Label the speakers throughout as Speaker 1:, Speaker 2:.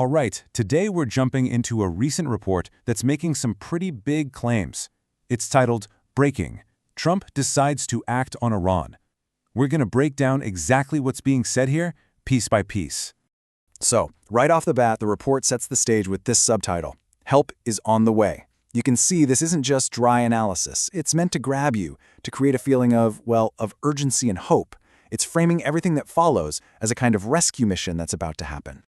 Speaker 1: All right, today we're jumping into a recent report that's making some pretty big claims. It's titled, Breaking: Trump Decides to Act on Iran. We're going to break down exactly what's being said here, piece by piece.
Speaker 2: So, right off the bat, the report sets the stage with this subtitle: Help is on the way. You can see this isn't just dry analysis. It's meant to grab you, to create a feeling of, well, of urgency and hope. It's framing everything that follows as a kind of rescue mission that's about to happen.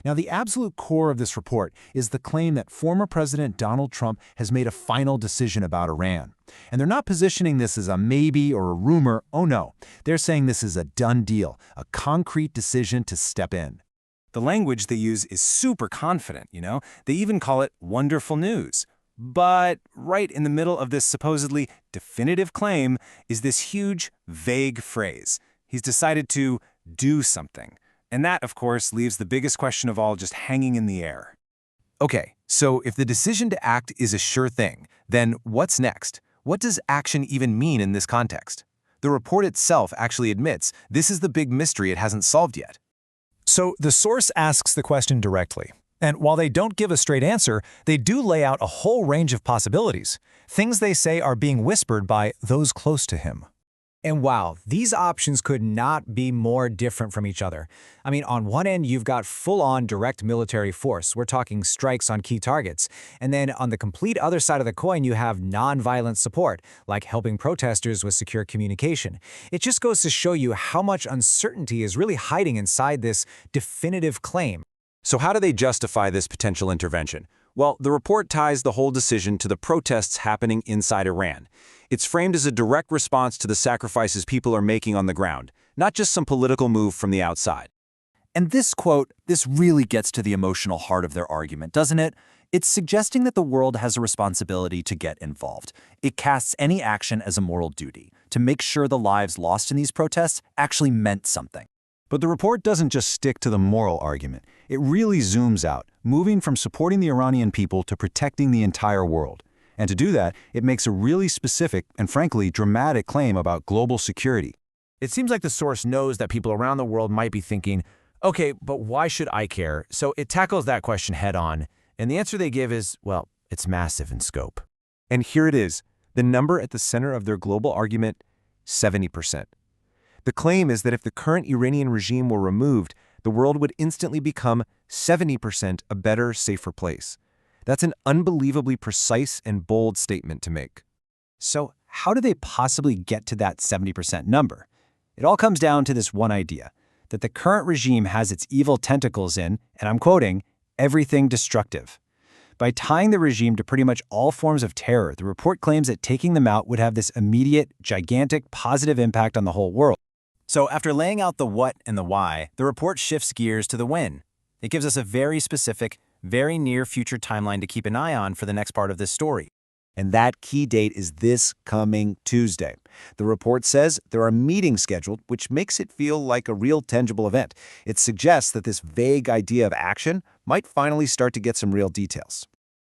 Speaker 1: Now, the absolute core of this report is the claim that former President Donald Trump has made a final decision about Iran. And they're not positioning this as a maybe or a rumor. Oh no, they're saying this is a done deal, a concrete decision to step in.
Speaker 3: The language they use is super confident, you know? They even call it wonderful news. But right in the middle of this supposedly definitive claim is this huge, vague phrase. He's decided to do something. And that, of course, leaves the biggest question of all just hanging in the air.
Speaker 4: Okay, so if the decision to act is a sure thing, then what's next? What does action even mean in this context? The report itself actually admits this is the big mystery it hasn't solved yet.
Speaker 5: So the source asks the question directly. And while they don't give a straight answer, they do lay out a whole range of possibilities. Things they say are being whispered by those close to him.
Speaker 6: And wow, these options could not be more different from each other. I mean, on one end, you've got full-on direct military force. We're talking strikes on key targets. And then on the complete other side of the coin, you have non-violent support, like helping protesters with secure communication. It just goes to show you how much uncertainty is really hiding inside this definitive claim.
Speaker 4: So how do they justify this potential intervention? Well, the report ties the whole decision to the protests happening inside Iran. It's framed as a direct response to the sacrifices people are making on the ground, not just some political move from the outside.
Speaker 2: And this quote, this really gets to the emotional heart of their argument, doesn't it? It's suggesting that the world has a responsibility to get involved. It casts any action as a moral duty, to make sure the lives lost in these protests actually meant something.
Speaker 7: But the report doesn't just stick to the moral argument. It really zooms out, moving from supporting the Iranian people to protecting the entire world. And to do that, it makes a really specific and frankly dramatic claim about global security.
Speaker 8: It seems like the source knows that people around the world might be thinking, okay, but why should I care? So it tackles that question head on, and the answer they give is, well, it's massive in scope.
Speaker 4: And here it is, the number at the center of their global argument, 70%. The claim is that if the current Iranian regime were removed, the world would instantly become 70% a better, safer place. That's an unbelievably precise and bold statement to make.
Speaker 2: So how do they possibly get to that 70% number? It all comes down to this one idea, that the current regime has its evil tentacles in, and I'm quoting, everything destructive. By tying the regime to pretty much all forms of terror, the report claims that taking them out would have this immediate, gigantic, positive impact on the whole world. So after laying out the what and the why, the report shifts gears to the when. It gives us a very specific, very near future timeline to keep an eye on for the next part of this story. And that key date is this coming Tuesday. The report says there are meetings scheduled, which makes it feel like a real tangible event. It suggests that this vague idea of action might finally start to get some real details.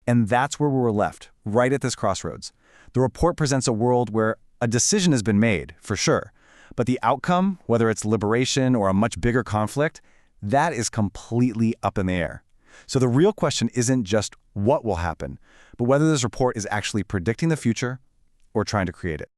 Speaker 7: And that's where we're left, right at this crossroads. The report presents a world where a decision has been made, for sure. But the outcome, whether it's liberation or a much bigger conflict, that is completely up in the air. So the real question isn't just what will happen, but whether this report is actually predicting the future or trying to create it.